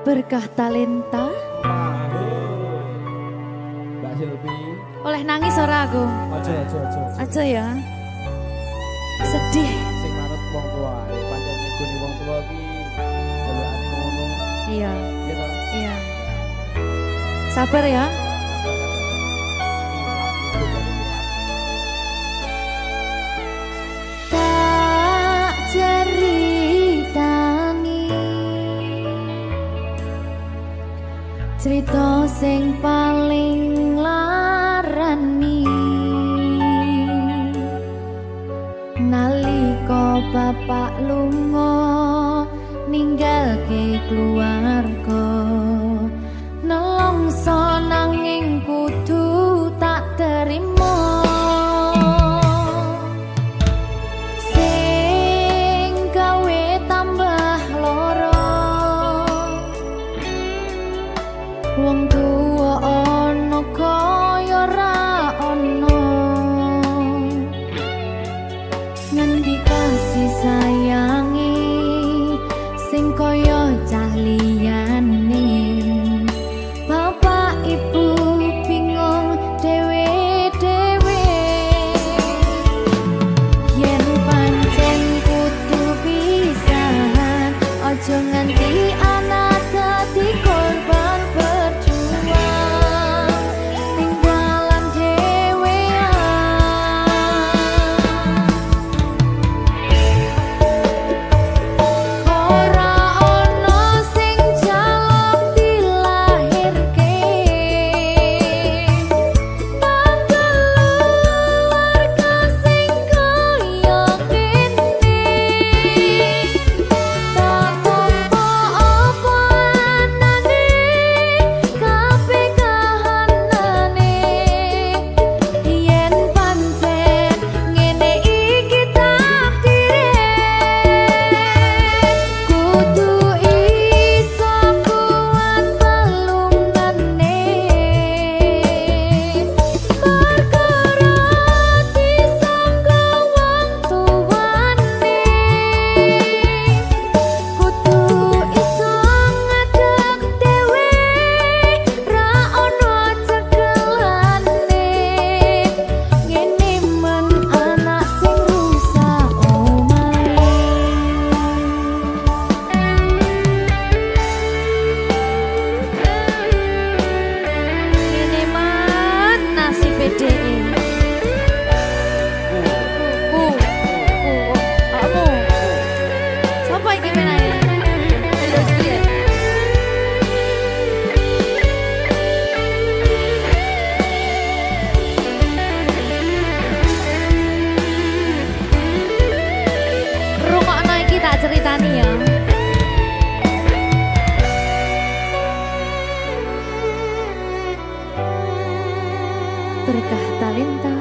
berkah talenta. Mbak Silvi. Oleh nangis ora aku? Aja ya. Sedih. Sing manut wong tua, pancen ngikuni wong tua ki jelekane ngono. Iya. Iya toh? Iya. Sabar ya. Tak ceritani cerita sing paling larani nalika bapak lunga ninggalke keluarga nelongso nanging kudu tak terima sing gawe tambah loro wong tuwa ana kaya ra ana ngendi kasih sayangi sing kaya cah liyane bapak ibu bingung dewe-dewe yen pancen kudu pisahan aja nganti anak dadi korban berjuang ning dalan dhewean ora ana sing jaluk dilahirke nang keluarga sing kaya kene tak tampa apa anane kabeh kahanane yen pancen ngene iki takdire kudu iso kuat pelungane perkara disangka wong tuwane kudu iso ngadeg dhewe ra ono cekelane ngene men anak sing rusak omahe ngene men nasib dhewe kamu sapa iki menane terus piye rungokno iki tak ceritani ya berkah talenta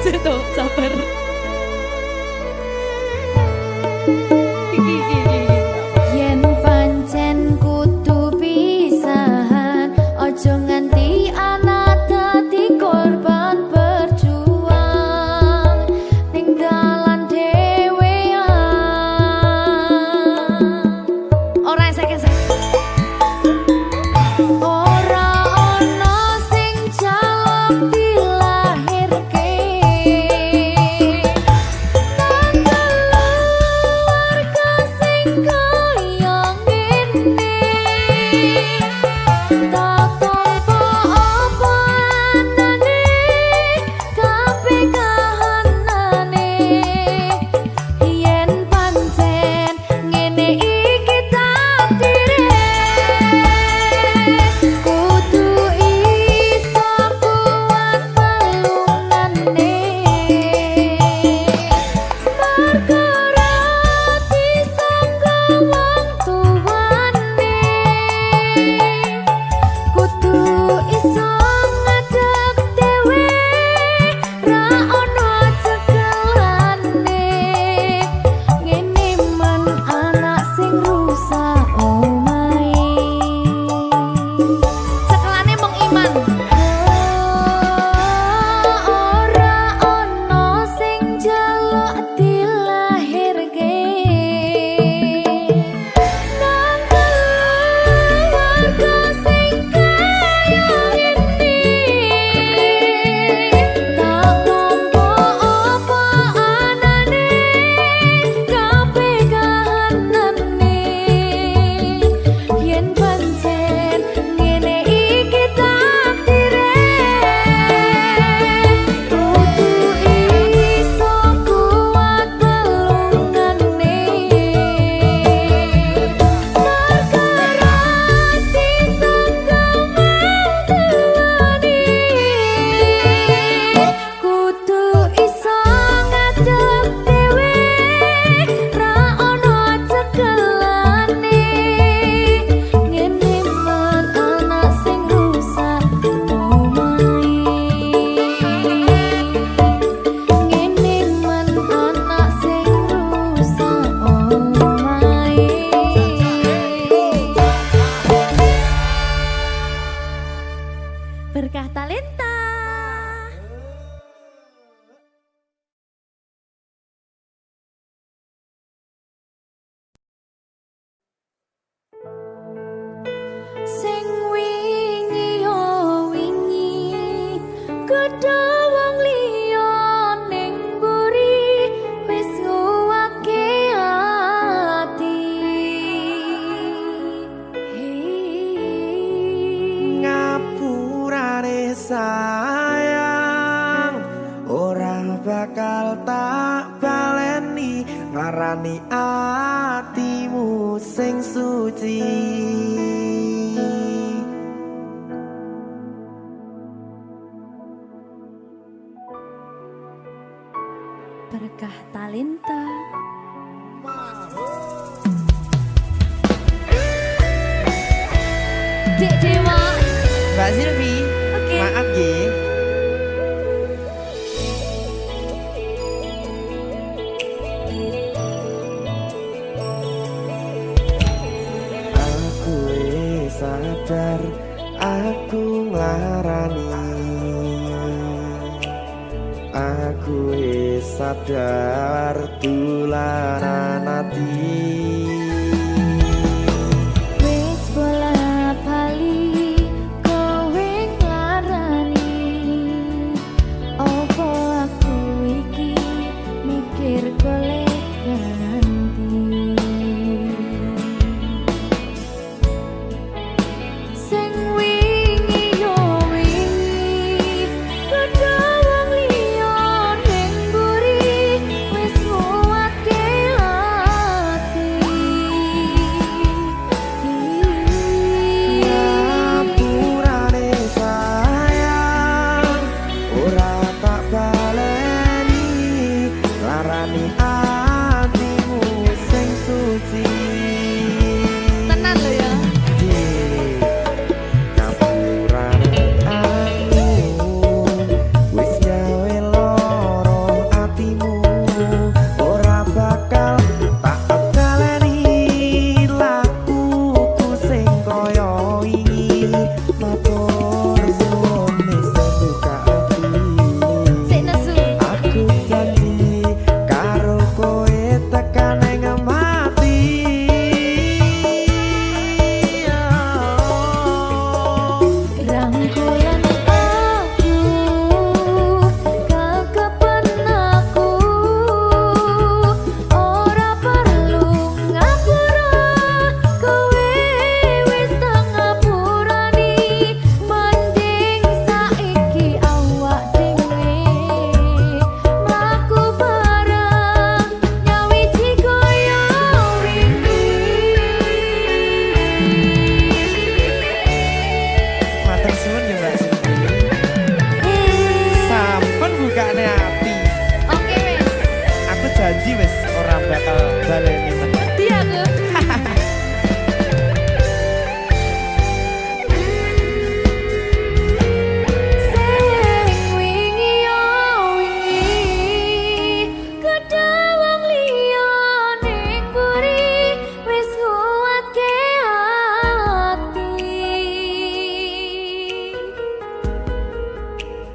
Ceto, sabar. Yen pancen kudu pisahan, ojo nganti anak dadi korban berjuang ning dalan dhewean. Ora esek-esek. Ora ono sing jaluk dilahirke suci. Berkah talenta. Dek Dewa. Mbak Silvi, Oke. maaf ye. Aku sadar aku nglarani. Aku sadar tulanan ati. Wis bola bali kowe nglarani. Opo aku iki mikir golek ganti. Sing wingi yo wingi padha wong liya ning mburi wis nguwatke ati. Ngapurane sayang ora tak baleni larani atimu sing suci. Tenan lho ya. Ngapurane aku wis gawe loro atimu ora bakal tak baleni lakuku sing kaya wingi matur suwun sing buka ati. Sik nesu. Aku janji karo kowe tekan ing mati. Rangkulan aku kekepen aku ora perlu ngapura kowe wis tak ngapurani mending saiki awak dhewe mlaku bareng nyawiji kaya Matur suwun ya Mbak Silvi. Sampun bukane ati. Oke wis. Aku janji wis ora bakal baleni meneh. Ngerti aku. Sing wingi yo wingi kedawang liya ning mburi wis nguwatke ati.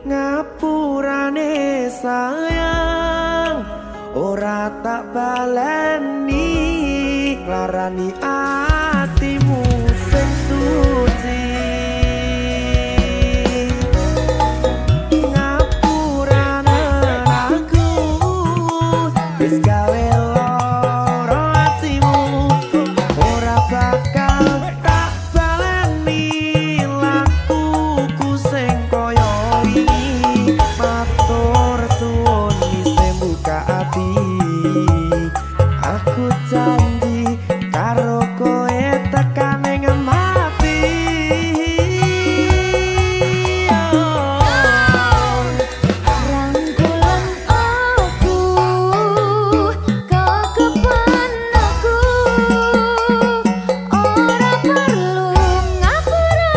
Ngapurane sayang ora tak baleni larani atimu sing suci. Ngapurane aku wis gawe loro atimu ora bakal tak baleni lakuku sing kaya wingi matur suwun sing buka ati. Aku janji karo kowe tekan ing mati. Rangkulan aku kekepen aku ora perlu ngapura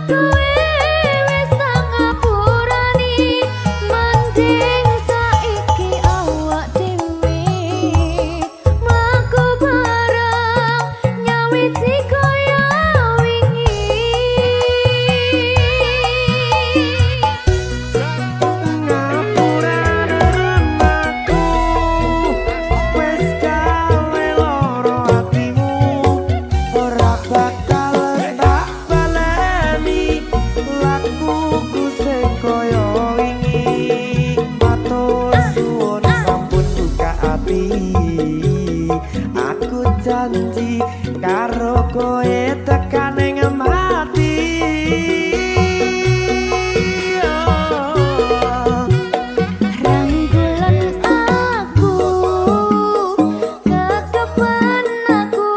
kowe wis tak ngapurani mending saiki awak dhewe mlaku bareng nyawiji kaya wingi. Ngapurane aku wis gawe loro atimu ora bakal tak baleni lakuku sing kaya wingi matur suwun sampun buka ati. Aku janji karo kowe tekan ing mati. Rangkulan aku kekepen aku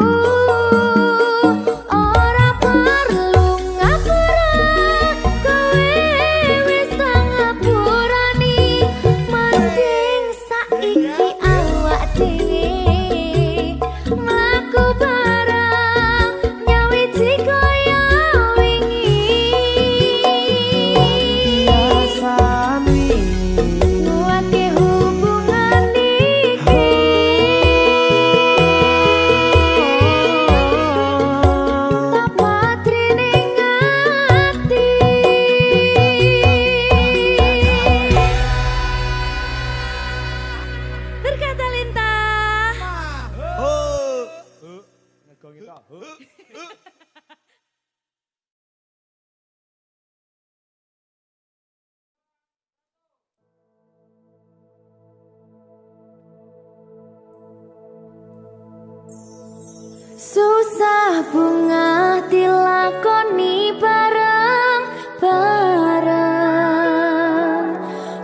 Susah bunga dilakoni bareng-bareng.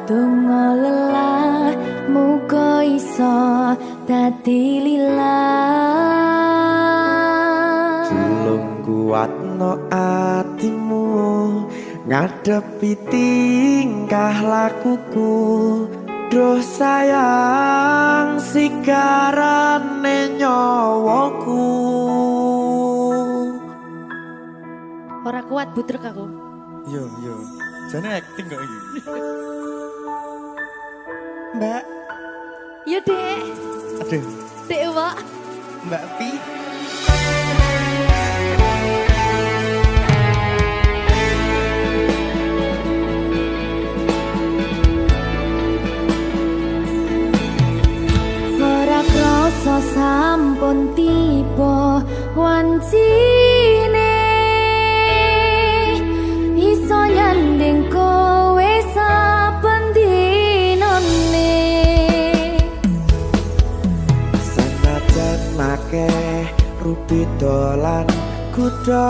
Donga lelah muga iso dadi lillah. Tulung kuatno atimu ngadepi tingkah lakuku. Duh sayang sikarane nyawaku. Ora kuat butrek aku. Yo. Jane acting kok iki. Mbak. Yo, Dek. Aduh, Dek, Wak. Mbak Pi. Ora krasa sampun tiba wancine. Iso nyanding kowe saben dinane. Senajan akeh rupi dolan kuda.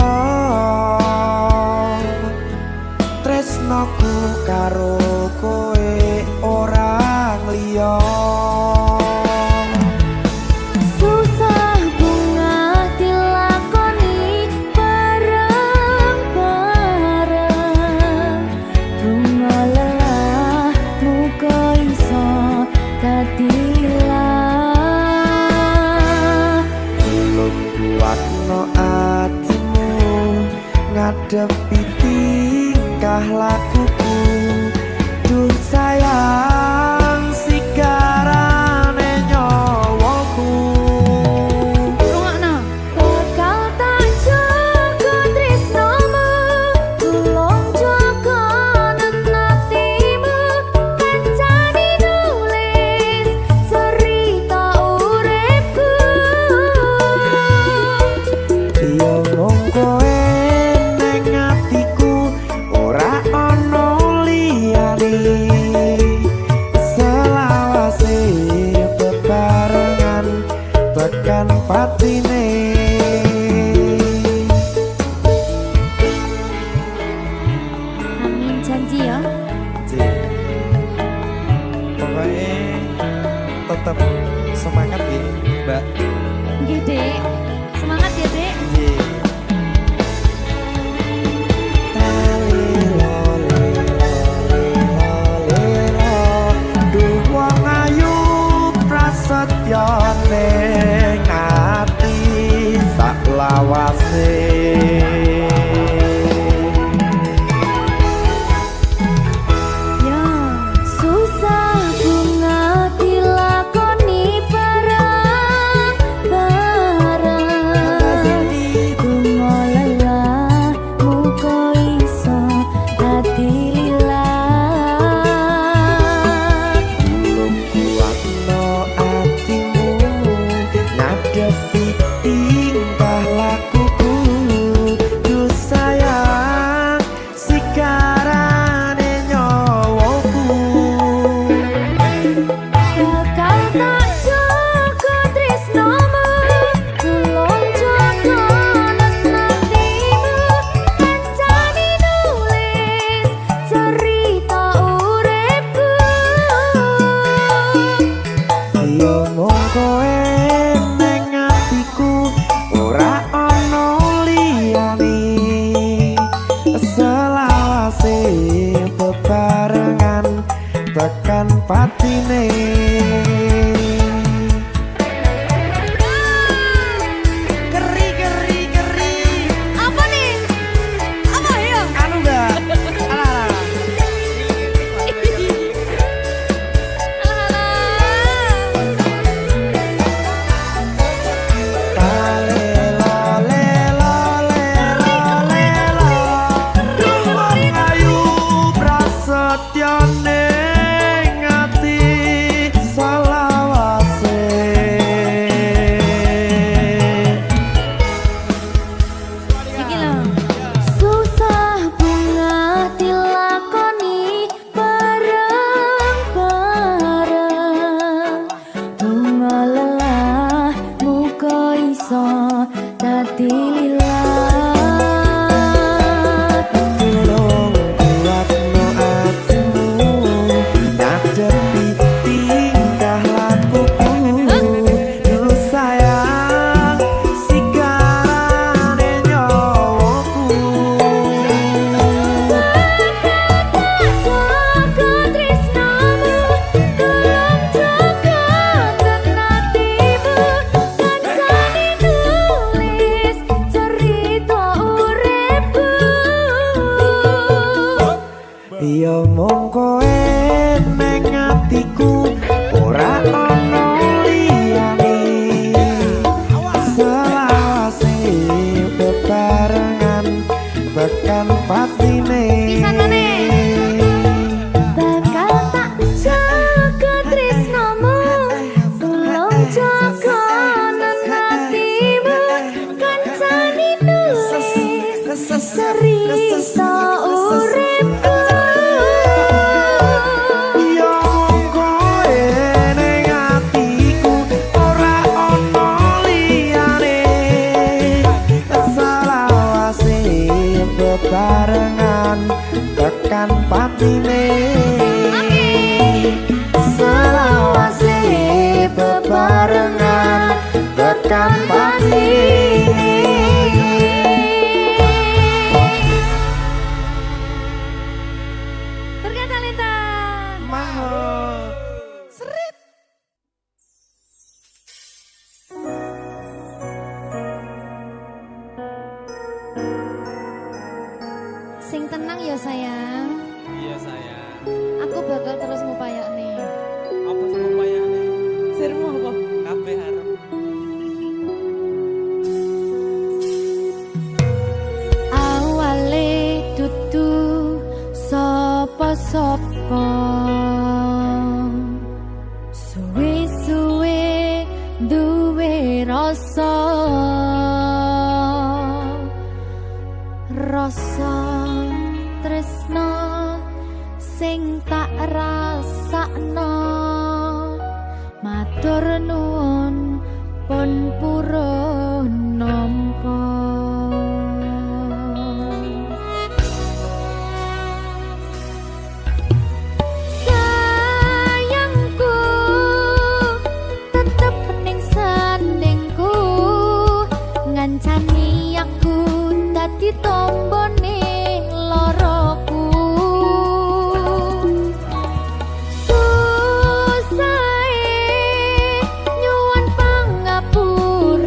Tresnoku karo kowe orang liya. Susah bunga dilakoni bareng-bareng. Bunga lelah muga iso dadi lillah. Belum kuatno atimu ngadepi tingkah lakuku. Duh sayang sikarane nyawaku. Rungokno. Bakal tak jaga tresnamu, tulung jaga nenatimu. Kancane nulis cerita uripku. Yo mung kowe ning atiku ora ana liyane. Selawase bebarengan tekan patine. Amin janji ya. Pokoknya tetap semangat ya, Mbak. Nggih, Dek. Semangat ya, Dek. Iya. Duh wong ayu prasetyo ning ati sak lawase. Ya, susah bunga dilakoni bareng-bareng. Bunga lelah muga iso dadi lillah. Belum kuatno atimu ngadepi tingkah lakuku. Duh sayang sikarane nyawaku. Bakal tak jaga tresnamu, tulung jaga nenatimu. Kancane nulis cerita uripku. Yo mung kowe ning atiku ora ana liyane. Selawase bebarengan tekan patine. Keri. Apa nih? Apa ya? Anu enggak? Alah. Alah. Talela dililat. Tolong kuatno atimu, ngadepi tingkah lakuku. Duh sayang, sikarane nyawaku. Jaga tresnamu, tolong jaga tenatimu. Kancane nulis cerita uripku. Ya mung kowe ning atiku, ora ana liyane. Selawase bebarengan tekan patine. Pisanane. Bakal tak jaga tresnamu, tolong jaga nenatimu. Kancane nulis cerita uripku. Ya mung kowe ning atiku, ora ana liyane. Selawase bebarengan tekan patine. Selawase bebarengan tekan patine. Turga Talenta. Mahal. Sing tenang ya sayang. Iya sayang. Aku bakal terus ngupayakne. Apa sih upayane? Sirmu apa? Kabeh arep. Awale dudu sapa-sapa. Suwe-suwe duwe rasa. Rasa tresna sing tak rasakno. Matur nuwun pun purun nampa. Sayangku tetep ning sandingku, ngancani aku dadi tombone loroku. Susahe nyuwun pangapura.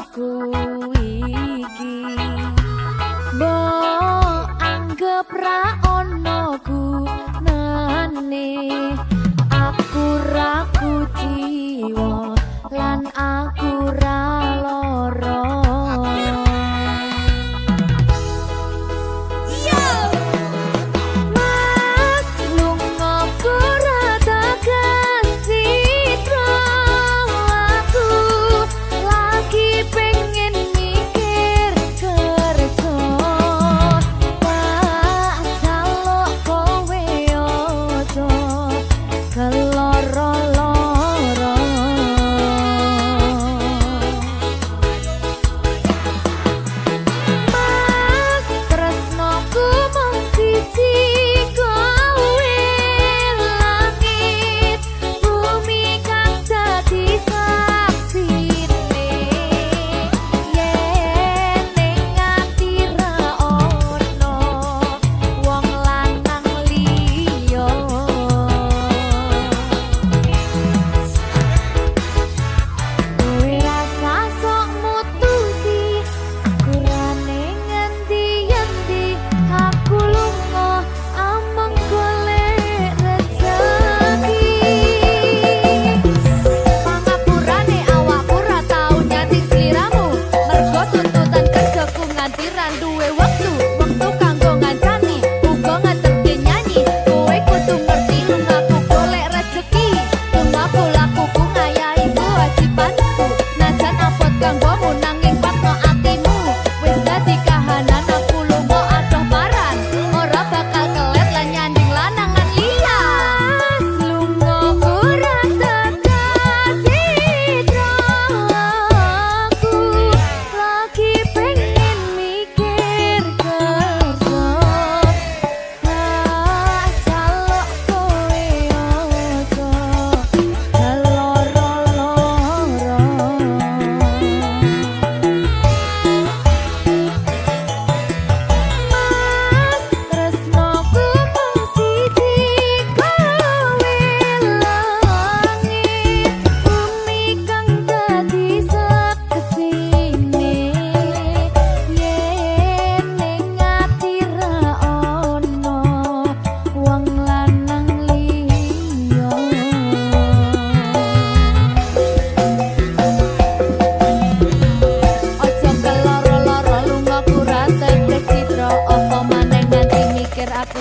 aku iki mbok anggap ra ono gunane aku ra kuciwa lan aku ra lara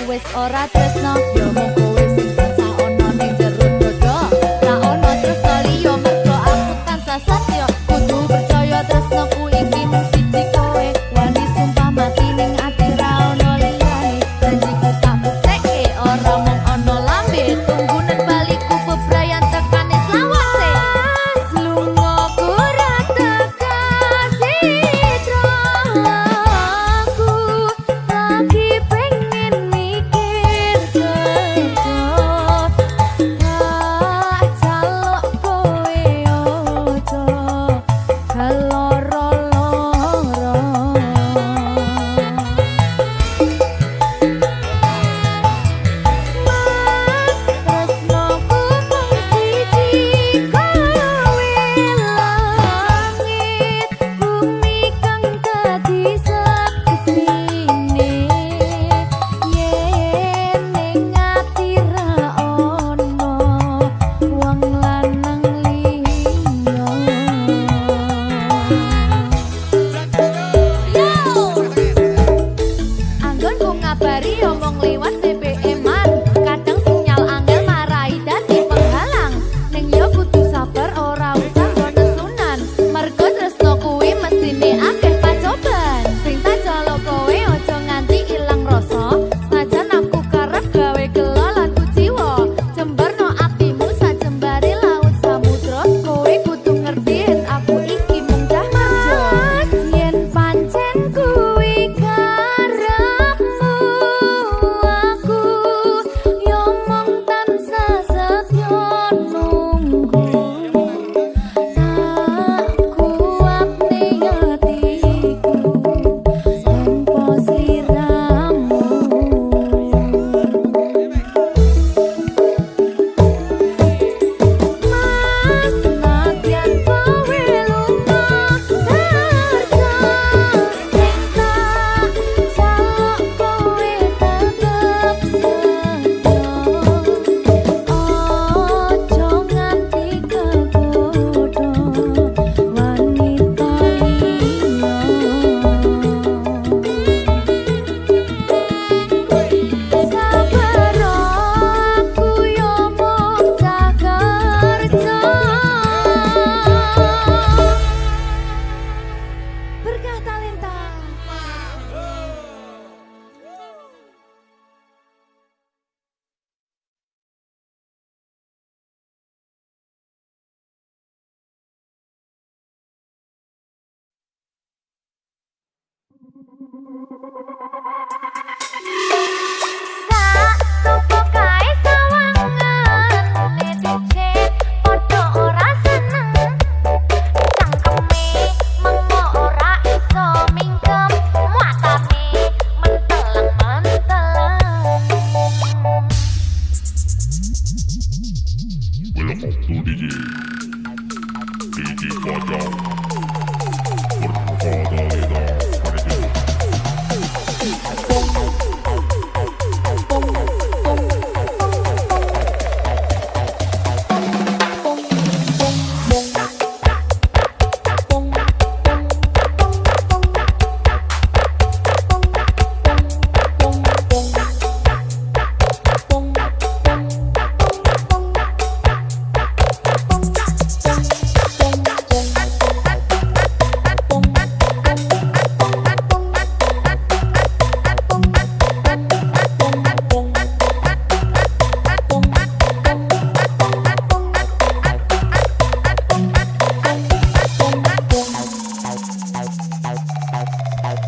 wis ora tresno yo mung kowe sing tansah ono ning jero dodo ra ono tresno liya mergo aku tansah satya kudu percaya tresnoku iki mung siji kowe wani sumpah mati ning ati ra ono liyane janjiku tak bukteke ora mung ono lambe tunggunen baliku bebrayan tekane selawase lunga ora tekan sitra aku lagi pengen mikir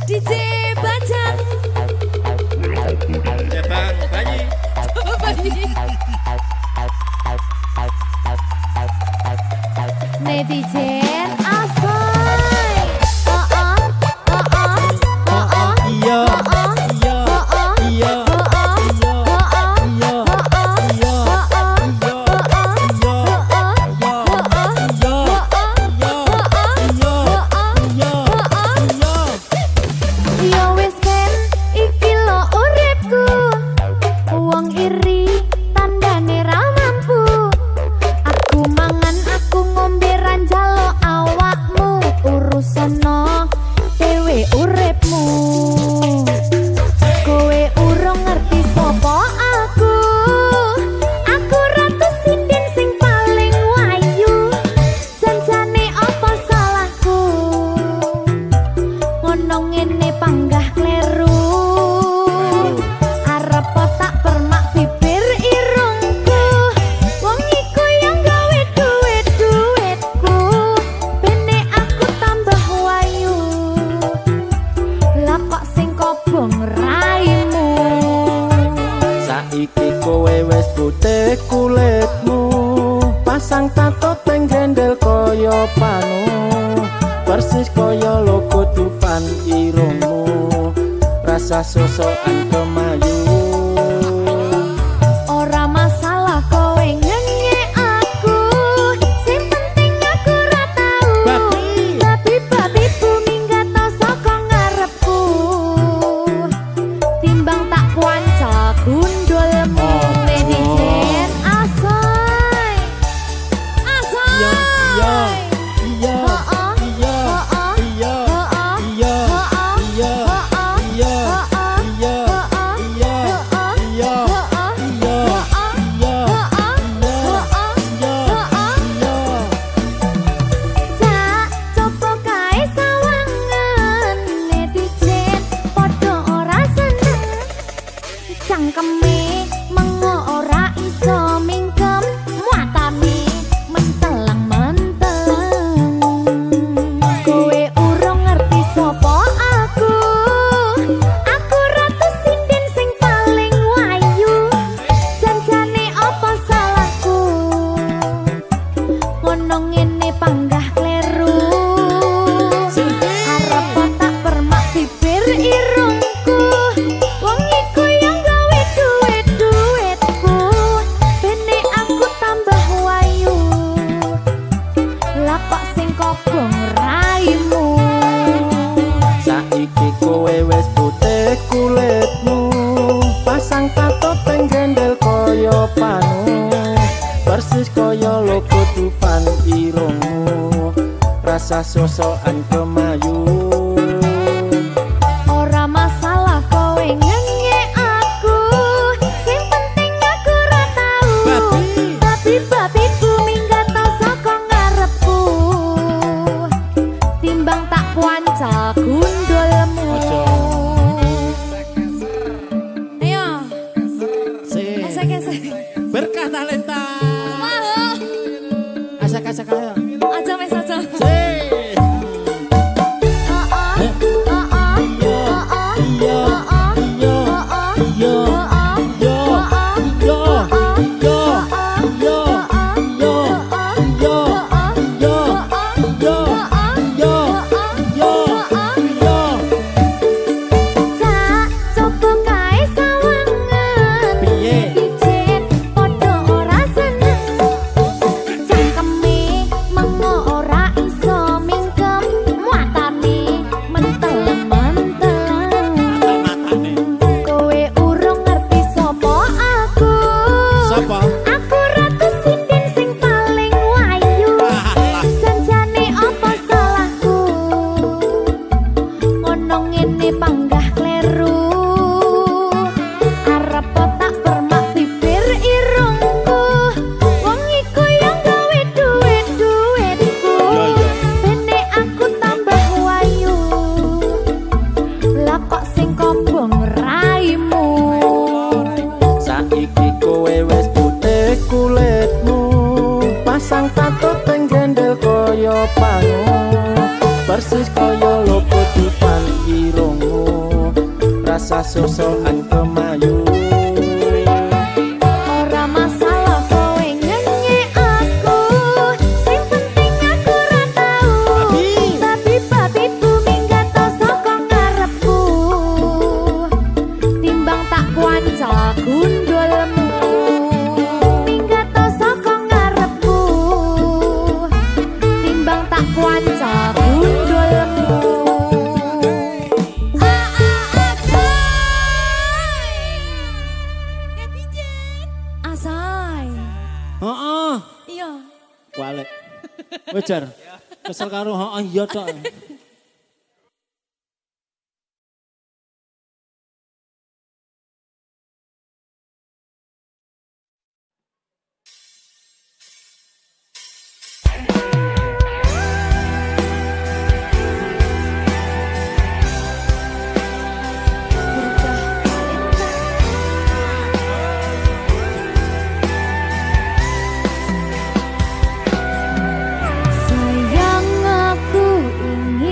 DJ Bajang. Ya Bang, bayi. Netizen asoy. Iya. Iya. Iya. Ya wis ben iki lo uripku. Wong iri tandane ra mampu. Aku mangan aku ngombe ranjalo awakmu urusono dewe uripmu. Kowe urung ngerti sapa aku. Aku ratu sinden sing paling wayu. Janjane apa salahku? Ngono ngene panggah kleru. Arep tak permak bibir irungku. Wong iku yang gawe duit-duitku. Bene aku tambah wayu. Lah kok sing kobong raimu. Saiki kowe wis putih kulitmu, pasang tato teng gendel kaya panu, persis kaya logo Dufan irungmu, rasa sosokan kemayu. Ora masalah kowe ngenyek aku. Sing penting aku ra tau. Babi minggat saka ngarepku. Timbang tak kuanca gundulmu. Netizen asoy. Asoy. Iya, iya, iya, iya, iya, iya, iya, Jak coba kae sawangan. Netizen padha ora seneng. Cangkeme mengo ora iso mingkem. Muatane mentelang-mentelang. Kowe urung ngerti sapa aku. Aku ratu sinden sing paling wayu. Janjane apa salahku? Ngono ngene panggah kleru. Arep tak permak bibir irungku. Wong iku yang gawe duit-duitku. Bene aku tambah wayu. Lah kok sing kobong raimu. Saiki kowe wis putih kulitmu, pasang tato teng gendel kaya panu, persis kaya logo Dufan irungmu, rasa sosokan kemayu. Ora masalah kowe ngenyek aku. Sing penting aku ra tau. Babi minggat saka ngarepku. Timbang tak kuanca gundulmu. Ayo, esek-esek. Berkah talenta. Wah, Asak-asak ayo. aja wis aja. Jak coba kae sawangan. Netizen padha ora seneng. Cangkeme mengo ora iso mingkem. Muatane menteleng-menteleng. Kowe urung ngerti sapa aku. Sapa? Aku ratu sinden sing paling wayu. Janjane apa salahku? Ngono ngene panggah kleru. Arep tak permak bibir irungku. Wong iku yang gawe duit-duitku. Bene aku tambah wayu. Lah kok sing kobong raimu. Saiki kowe wis putih kulitmu, pasang tato teng gendel kaya panu, persis kaya logo Dufan irungmu rasa sosokan kemayu. Ora masalah kowe ngenyek aku, sing penting aku ora tau. Tapi bumi gak tau saka ngarepku, timbang tak kuanca gundulmu. Gak tau saka ngarepku, timbang tak kuanca gundulmu. Asai. Heeh. Iya. Balik. Wejar. Kesel karo heeh iya tok. Sayang aku ingin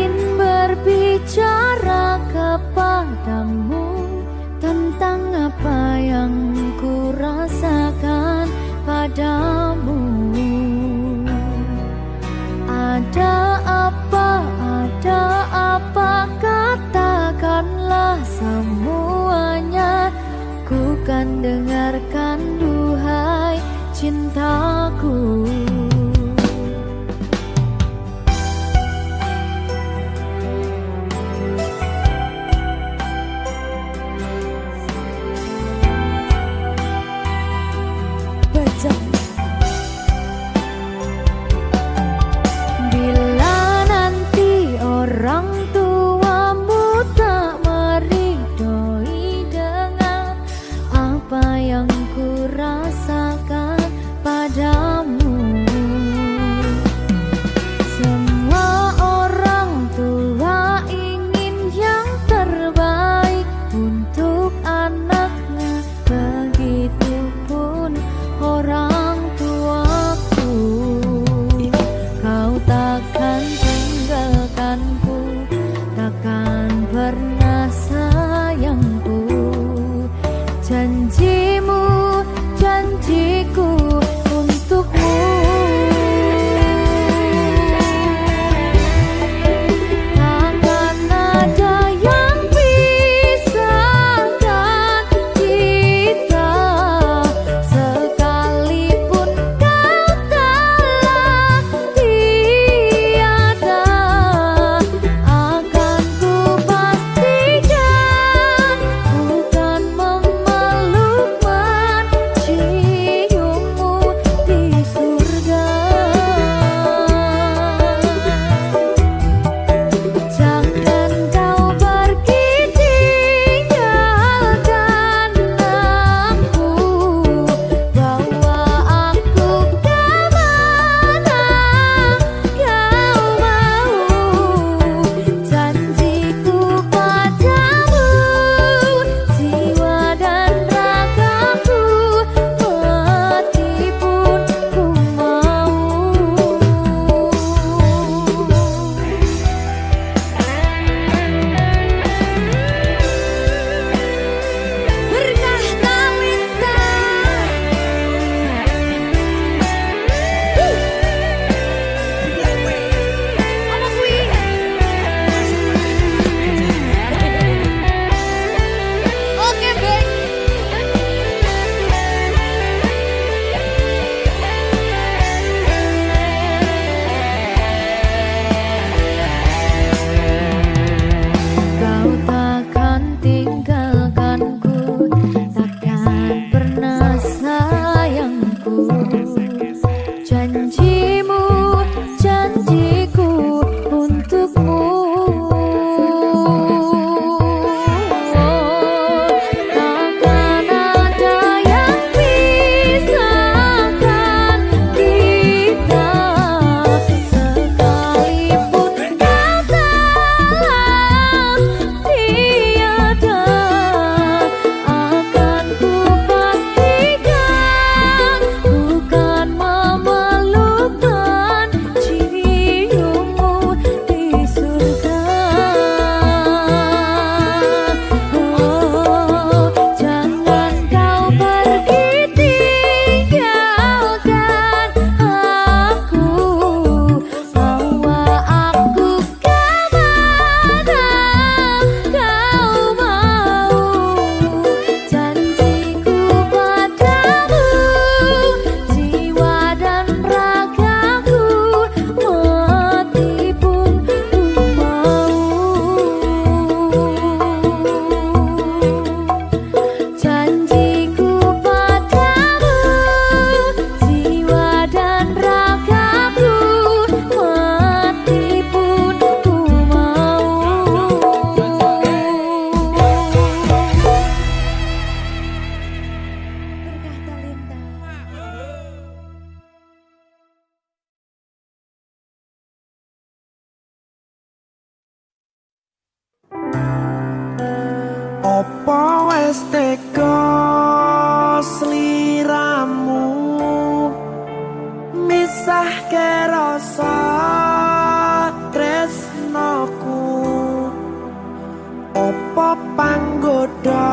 panggoda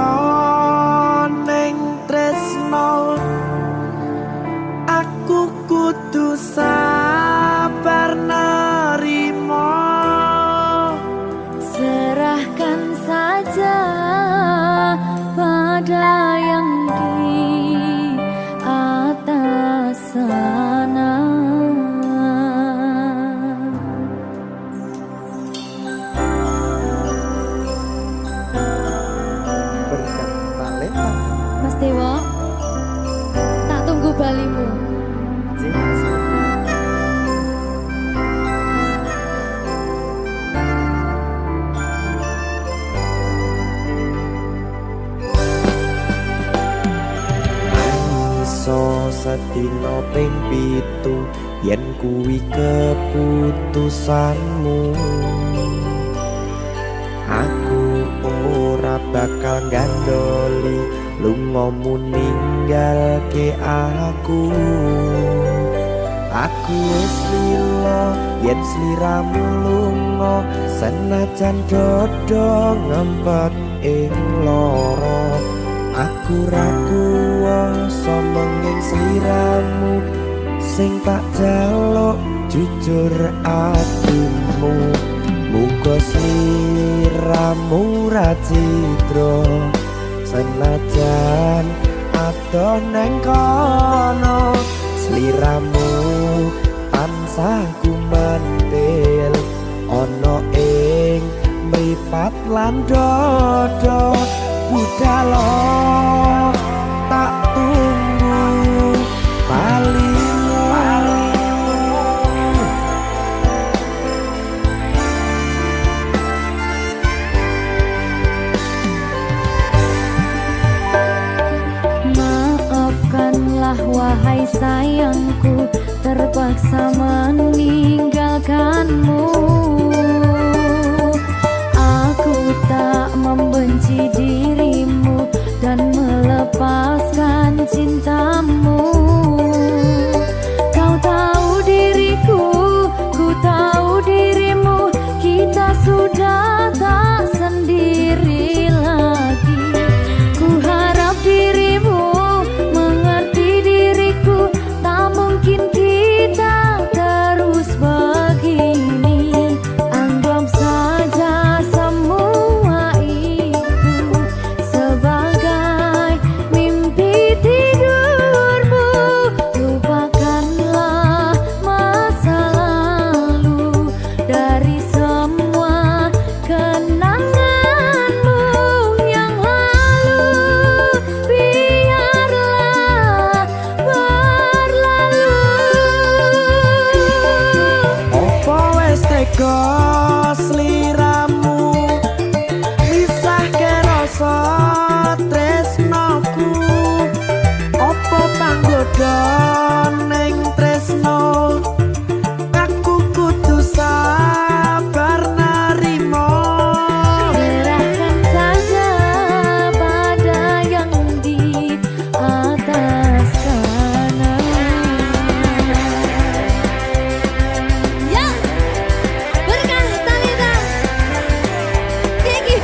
ning tresno aku kudu sabar nerima serahkan saja pada yang di atas sana. berkat talenta Mas Dewa, tak tunggu balimu. iso sedina ping 7 yen kuwi keputusanmu aku ora bakal gandoli lungamu ninggalke aku wis lilo yen sliramu lunga senajan dodo ngempet ing loro aku ra kuwasa menging sliramu sing tak jaluk jujur atimu muga sliramu ra citra senajan adoh neng kono sliramu tansah gumantil ana ing mripat lan dodo budalo tak tunggu balimu Maafkanlah wahai sayangku, terpaksa meninggalkanmu. Aku tak membenci dirimu dan melepaskan cintamu. Kau tahu diriku, ku tahu dirimu, kita sudah tak sendiri lagi. Ku harap dirimu mengerti diriku, tak mungkin kita terus begini. Anggap saja semua itu sebagai mimpi tidurmu. Lupakanlah masa lalu dari semua kenanganmu yang lalu. Biarlah berlalu. opo wis tega sliramu misahke rasa tresnoku opo panggoda ning tresno aku kudu sabar nerima Serahkan saja pada yang di atas sana. Ya, berkah talenta. Gigi.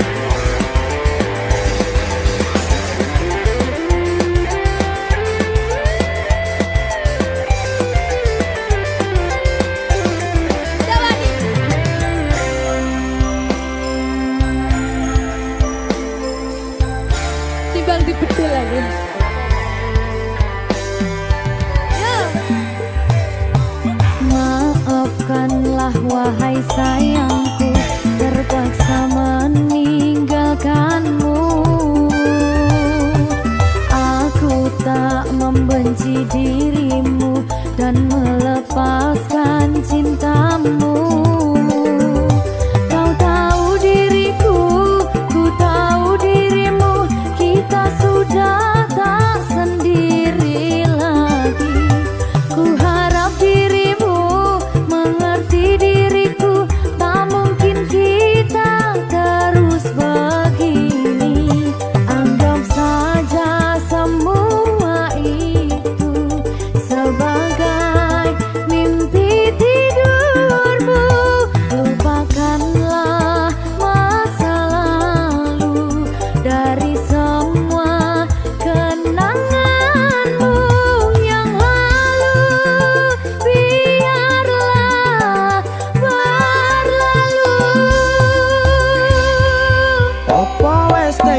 Dawani. Timbang dibedil lagi. Maafkanlah wahai sayangku, terpaksa meninggalkanmu. Aku tak membenci dirimu dan melepaskan cintamu. Kau tahu diriku, ku tahu dirimu, kita sudah tak sendiri lagi. Ku harap dirimu mengerti diriku, tak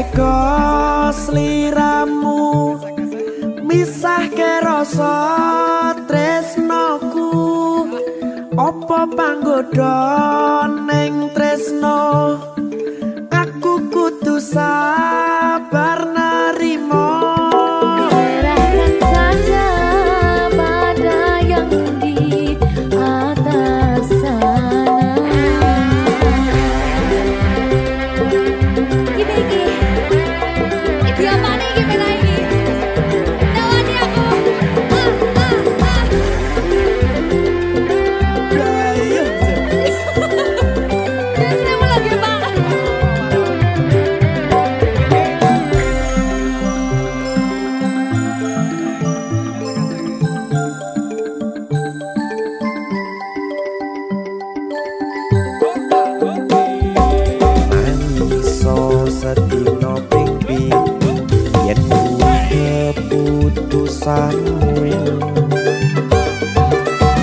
tega sliramu misahke rasa tresnoku apa panggoda ning tresno aku kudu sabar narimo serahkan saja pada yang di atas sana. Iki apa nih gimana ini? Tawani aku. Saya mau lagi banget. Iso sedina ping yen keputusanmu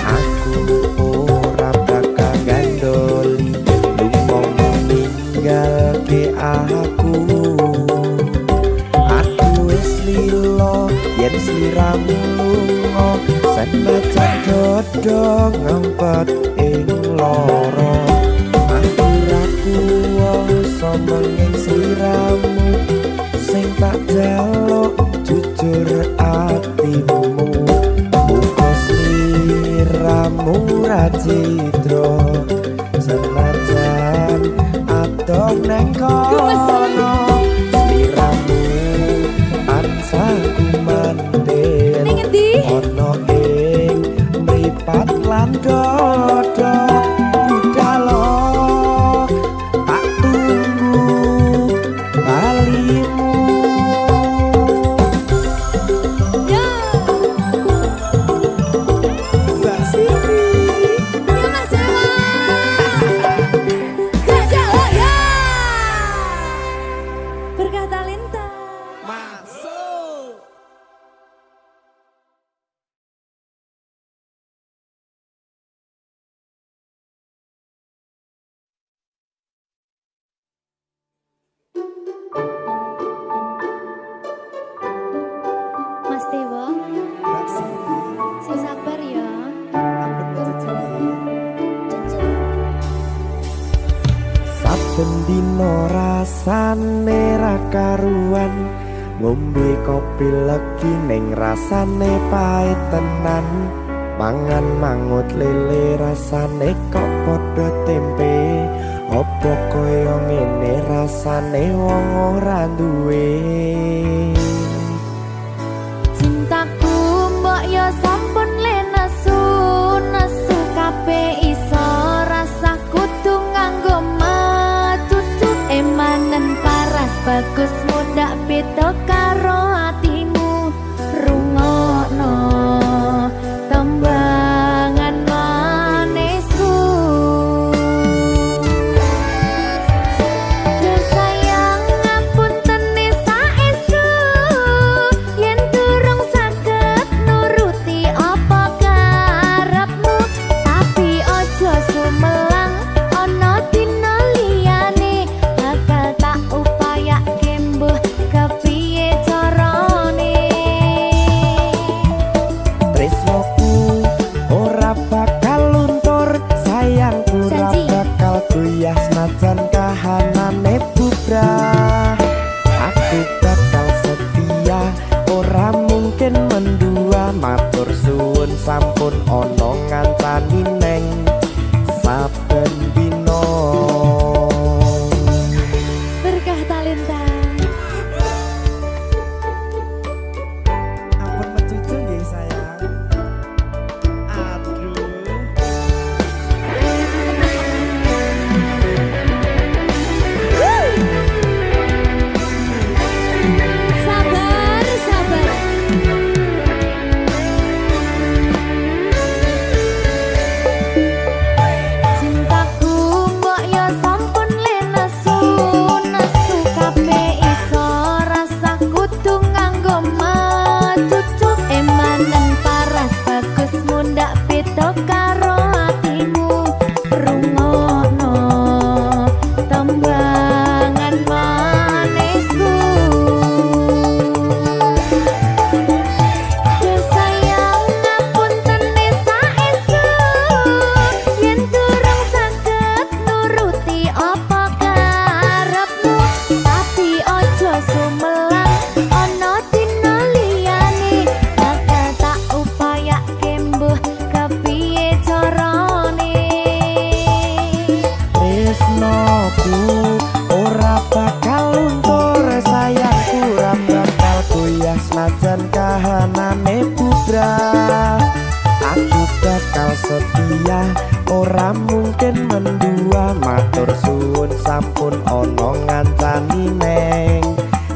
aku ora bakal gandoli lumpung ninggalke aku wis lilo yen sliramu lunga senajan dodo ngempet ing loro aku sombongin sliramu sing tak jaluk jujur atimu muga sliramu ra citra senajan adoh neng kono sliramu tansah kumandel Ning endi? ono ing mripat lan dodo budalo tak tunggu balimu Ya. Mbak Siti Ya Mas Dewa. Jajak oh ya. Berkah talenta. masuk. Mas Dewa, Mbak Siti sing sabar ya. ampun mencicipi Cucu. saben dino rasane ra karuan ngombe kopi legi ning rasane pahit tenan mangan mangut lele rasane kok padha tempe opo kaya ngene rasane wong ora duwe Cintaku mbok ya sampun le nesu kabeh iso rasa kudu nganggo cucu emanen paras bagus muda beda karo atimu rungokno tembangan manisku Ya sayang ngapunten saestu yen durung saged nuruti apa karepmu tapi aja sumelang ana dina liyane bakal tak upayake mbuh kepiye carane tresnoku ora bakal luntur sayangku ora Janji. bakal goyah senajan kahanane bubrah aku bakal setia ora mungkin mendua matur suwun sampun ana ngancani neng saben dina berkah talenta ampun mencucu nggih sayang aduh sabar sabar sampun ana ngancani neng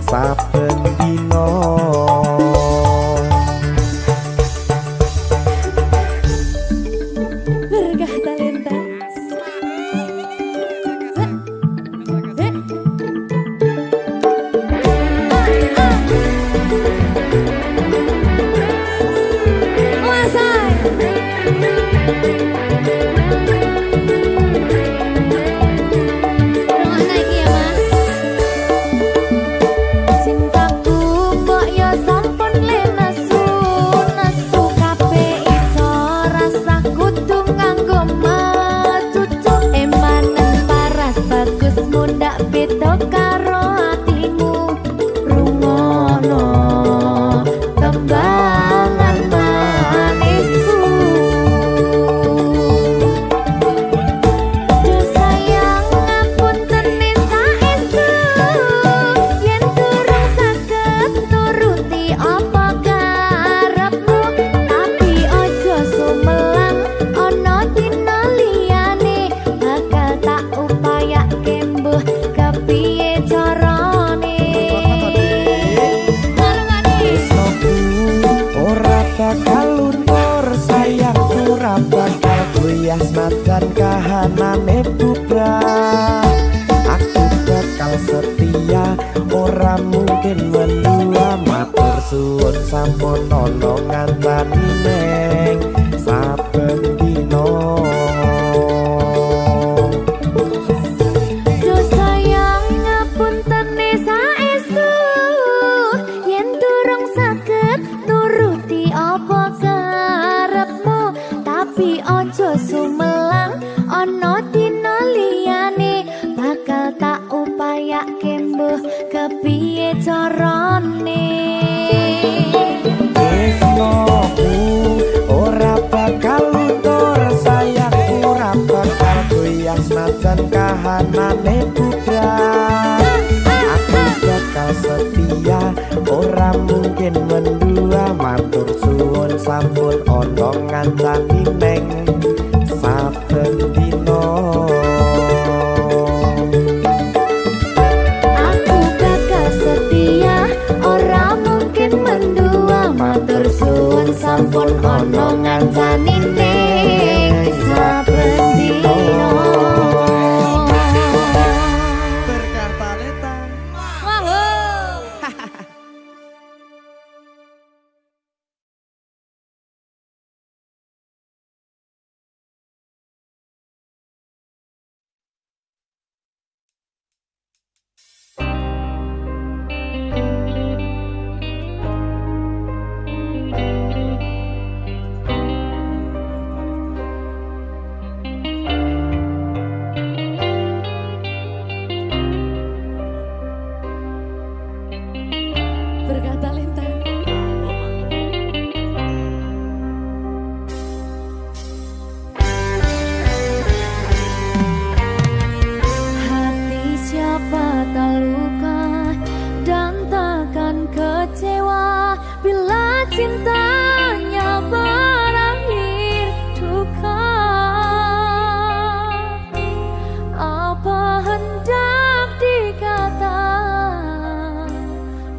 saben dina. Berkah talenta. Najan kahanane bubrah aku bakal setia ora mungkin mendua matur suwun sampun ana ngancani neng saben dina. Ojo sumelang ana dina liyane bakal tak upayake mbuh kepiye carane. Tresnoku ora bakal luntur sayangku ora bakal goyah najan kahanane bubrah aku bakal setia ora mungkin mendua matur suwun sampun ana ngancani neng saben dina. Aku bakal setia ora mungkin mendua matur suwun sampun ana ngancani neng saben dina. Berkah talenta. Berkah talenta. Hati siapa tak luka dan takkan kecewa bila cintanya berakhir duka. Apa hendak dikata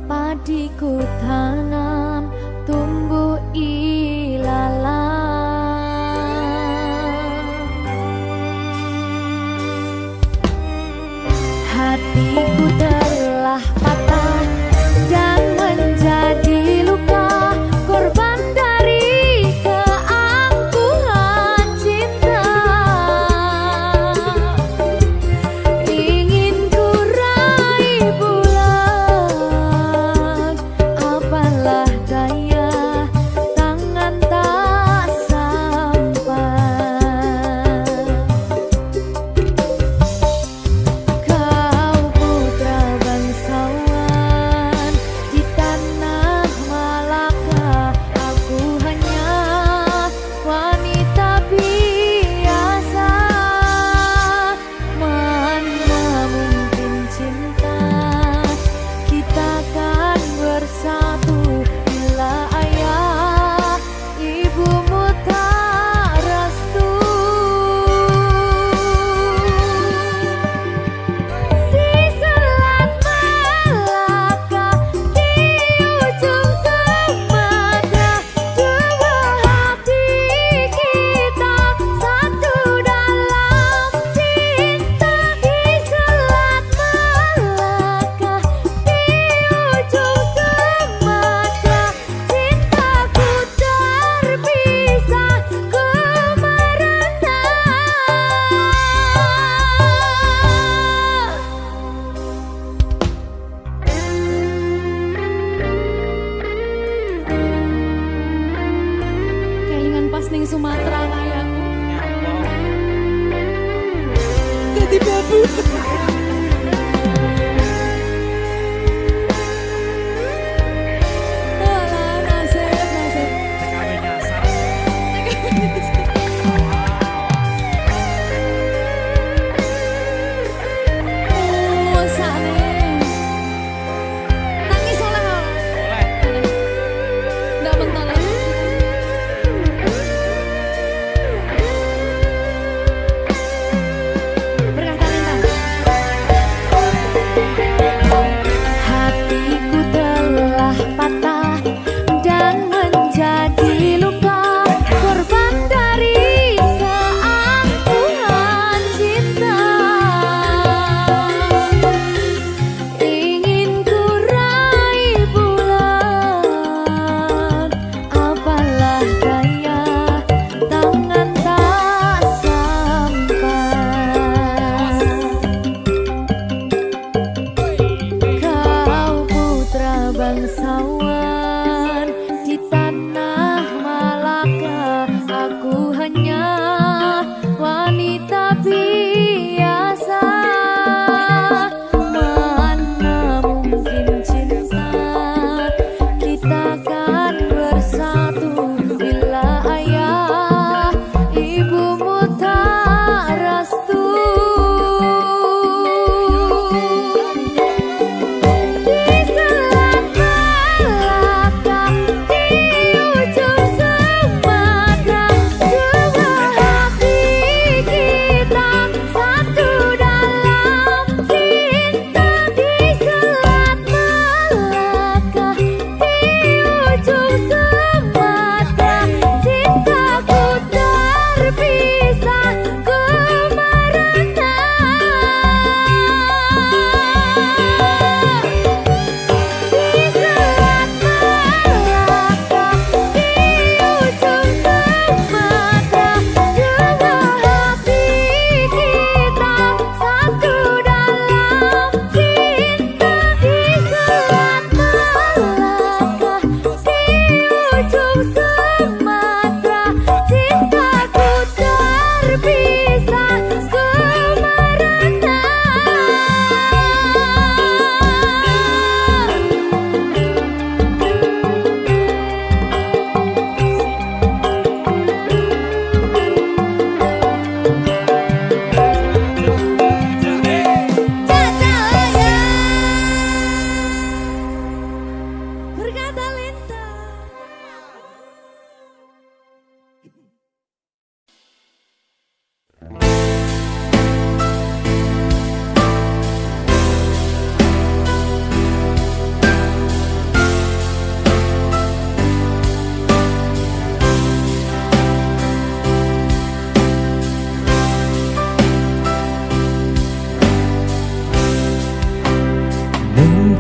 padiku tanam tumbuh ilalang. Hatiku telah patah dan menjadi luka korban dari keangkuhan cinta. Ingin ku raih bulan apalah daya tangan tak sampai. Kau putra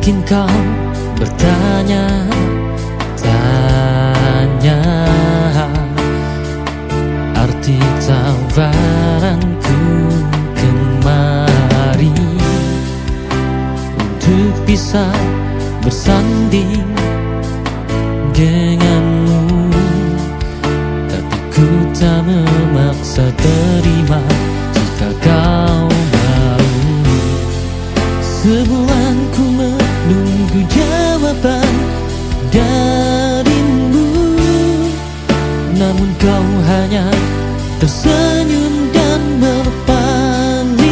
Mungkin kau bertanya-tanya arti tawaranku kemari untuk bisa bersanding denganmu, tapi ku tak memaksa terima jika kau mau. Sebulan ku menunggu jawaban darimu, namun kau hanya tersenyum dan berpaling.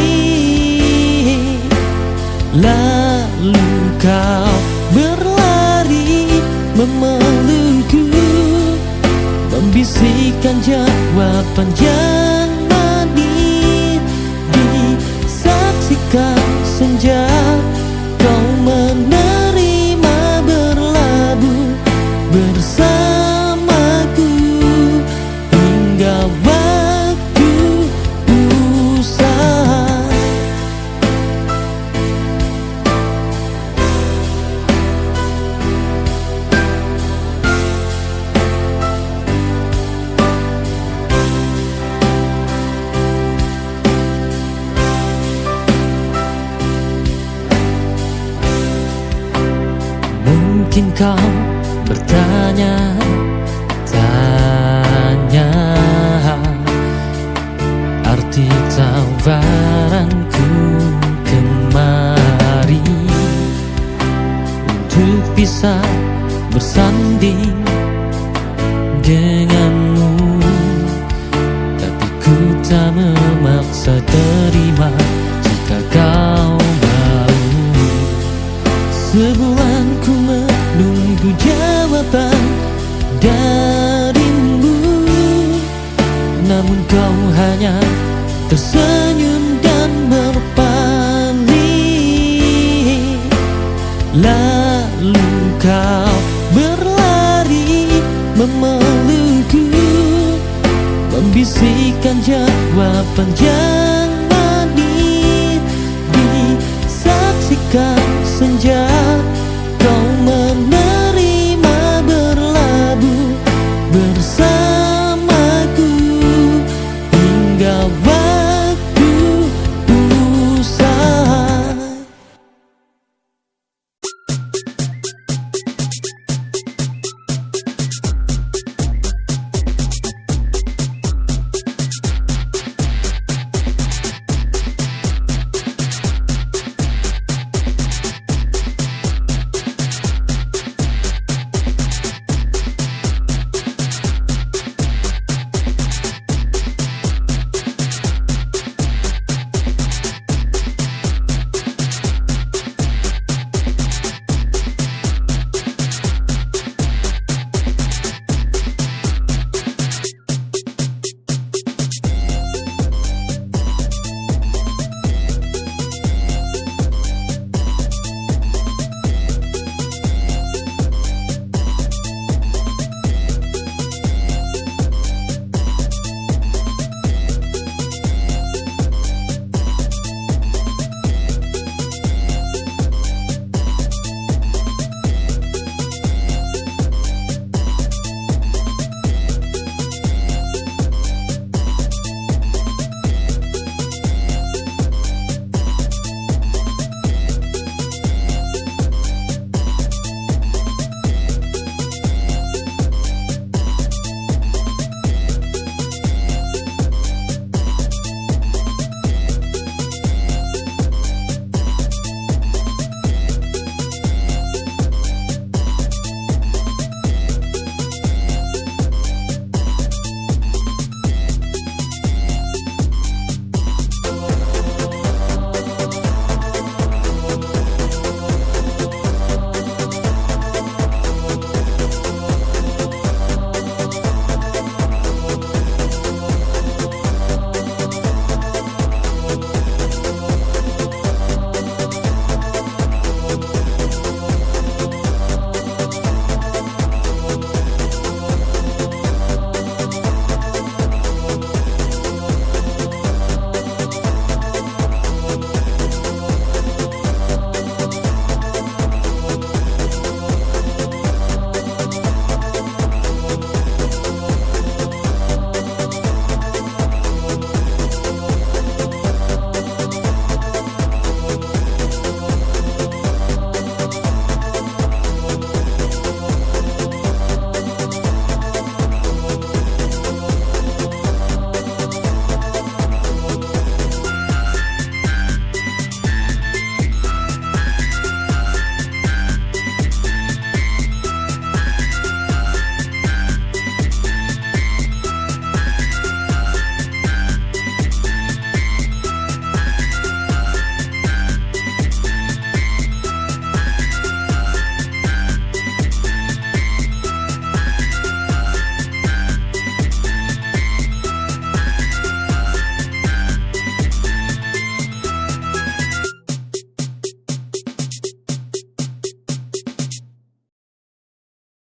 Lalu kau berlari memelukku, membisikkan jawaban yang manis. Disaksikan senja, kau menerima berlabuh bersamaku hingga waktu usai. Mungkin kau bertanya-tanya arti tawaranku kemari untuk bisa bersanding denganmu, tapi ku tak memaksa terima jika kau mau. Sebulan ku menunggu jawaban darimu, namun kau hanya tersenyum dan berpaling. Lalu kau berlari memelukku, membisikkan jawaban yang manis. Disaksikan